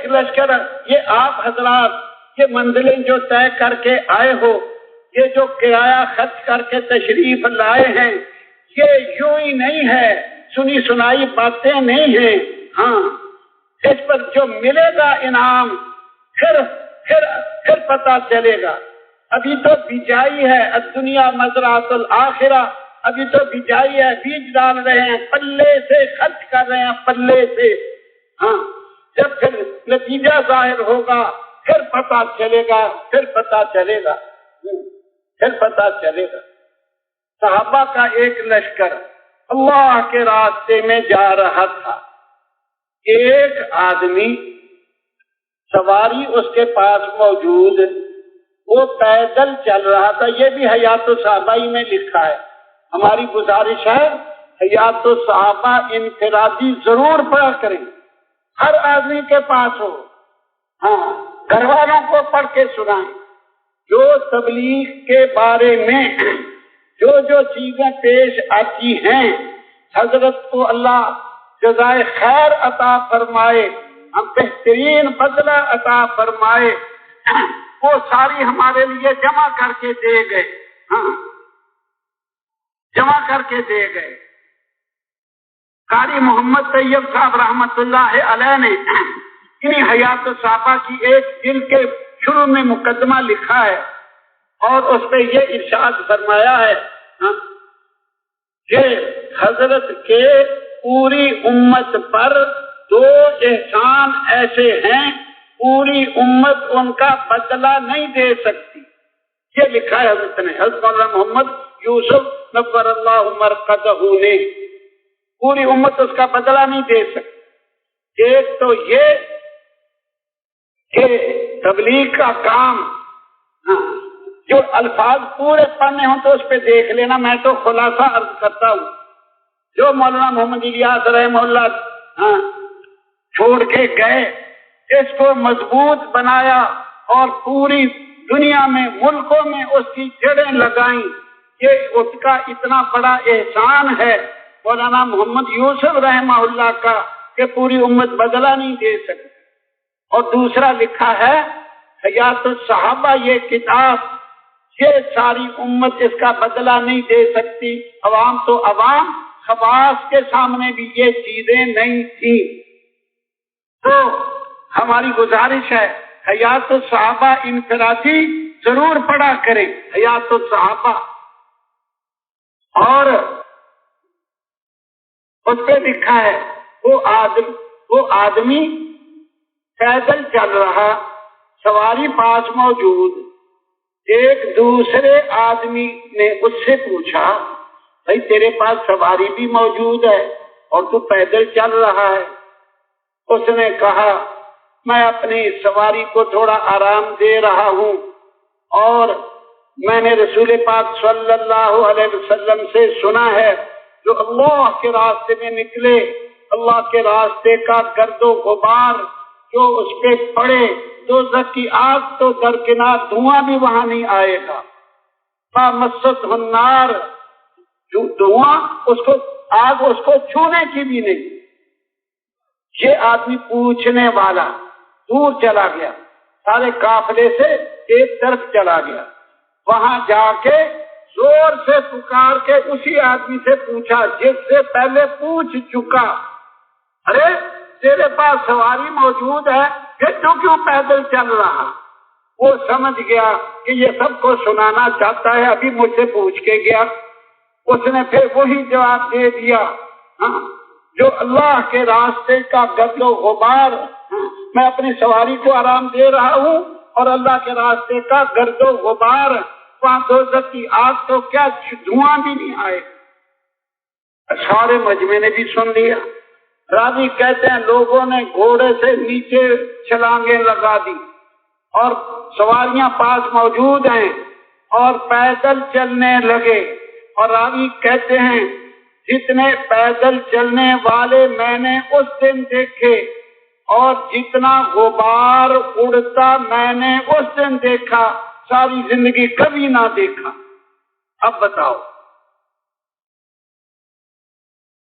لشکر، یہ آپ حضرات یہ منزلیں جو طے کر کے آئے ہو، یہ جو کرایہ خرچ کر کے تشریف لائے ہیں، یہ یوں ہی نہیں ہے، سنی سنائی باتیں نہیں ہیں۔ ہاں، اس پر جو ملے گا انعام پھر پتہ چلے گا۔ ابھی تو بجائی ہے، الدنیا مزرعۃ الآخرہ، ابھی تو بجائی ہے، بیج ڈال رہے ہیں، پلے سے خرچ کر رہے ہیں، پلے سے۔ ہاں، جب پھر نتیجہ ظاہر ہوگا پھر پتہ چلے گا، پھر پتہ چلے گا۔ صحابہ کا ایک لشکر اللہ کے راستے میں جا رہا تھا، ایک آدمی سواری اس کے پاس موجود، وہ پیدل چل رہا تھا۔ یہ بھی حیات الصحابہ میں لکھا ہے۔ ہماری گزارش ہے حیات الصحابہ انفرادی ضرور پڑھا کریں، ہر آدمی کے پاس ہو۔ ہاں، گھر والوں کو پڑھ کے سنائیں۔ جو تبلیغ کے بارے میں جو چیزیں پیش آتی ہیں، حضرت کو اللہ جزائے خیر عطا فرمائے، ہم بہترین بدلہ عطا فرمائے، وہ ساری ہمارے لیے جمع کر کے دے گئے۔ ہاں، جمع کر کے دے گئے۔ قاری محمد طیب صاحب رحمت اللہ علیہ نے انہی حیات الصحابہ کی ایک جلد کے شروع میں مقدمہ لکھا ہے، اور اس پہ یہ ارشاد فرمایا ہے کہ حضرت کے پوری امت پر دو احسان ایسے ہیں، پوری امت ان کا بدلہ نہیں دے سکتی۔ یہ لکھا ہے حضرت نے، حضرت مولانا محمد یوسف نور اللہ مرقدہ نے، پوری امت اس کا بدلہ نہیں دے سکتی۔ ایک تو یہ کہ تبلیغ کا کام، جو الفاظ پورے پڑھنے ہوں تو اس پہ دیکھ لینا، میں تو خلاصہ عرض کرتا ہوں۔ جو مولانا محمد الیاس رحمہ اللہ چھوڑ کے گئے، اس کو مضبوط بنایا اور پوری دنیا میں، ملکوں میں اس کی جڑیں لگائیں۔ یہ اس کا اتنا بڑا احسان ہے مولانا محمد یوسف رحمہ اللہ کا کہ پوری امت بدلہ نہیں دے سکتی۔ اور دوسرا لکھا ہے حیات الصحابہ، یہ کتاب، یہ ساری امت اس کا بدلہ نہیں دے سکتی۔ عوام تو عوام، خواص کے سامنے بھی یہ چیزیں نہیں تھیں۔ تو ہماری گزارش ہے حیات الصحابہ انفرادی ضرور پڑھا کریں، حیات الصحابہ۔ اور اس پہ لکھا ہے وہ آدمی پیدل چل رہا، سواری پاس موجود، ایک دوسرے آدمی نے اس سے پوچھا، بھائی تیرے پاس سواری بھی موجود ہے اور تو پیدل چل رہا ہے؟ اس نے کہا میں اپنی سواری کو تھوڑا آرام دے رہا ہوں، اور میں نے رسول پاک صلی اللہ علیہ وسلم سے سنا ہے جو اللہ کے راستے میں نکلے، اللہ کے راستے کا گرد و غبار جو اس پہ پڑے، دوزخ کی آگ تو درکنار، دھواں بھی وہاں نہیں آئے گا۔ فمست النار، جو دھواں آگ اس کو چھونے کی بھی نہیں۔ یہ آدمی پوچھنے والا دور چلا گیا، سارے قافلے سے ایک طرف چلا گیا، وہاں جا کے زور سے پکار کے اسی آدمی سے پوچھا جس سے پہلے پوچھ چکا، ارے تیرے پاس سواری موجود ہے، پھر تو کیوں پیدل چل رہا؟ وہ سمجھ گیا کہ یہ سب کو سنانا چاہتا ہے، ابھی مجھ سے پوچھ کے گیا۔ اس نے پھر وہی جواب دے دیا، جو اللہ کے راستے کا گرد و غبار، میں اپنی سواری کو آرام دے رہا ہوں، اور اللہ کے راستے کا گرد و غبار، وہاں دوزخ کی آگ تو کیا دھواں بھی نہیں آئے۔ سارے مجمع نے بھی سن لیا۔ راوی کہتے ہیں لوگوں نے گھوڑے سے نیچے چھلانگیں لگا دی، اور سواریاں پاس موجود ہیں، اور پیدل چلنے لگے۔ اور راوی کہتے ہیں جتنے پیدل چلنے والے میں نے اس دن دیکھے، اور جتنا غبار اڑتا میں نے اس دن دیکھا، ساری زندگی کبھی نہ دیکھا۔ اب بتاؤ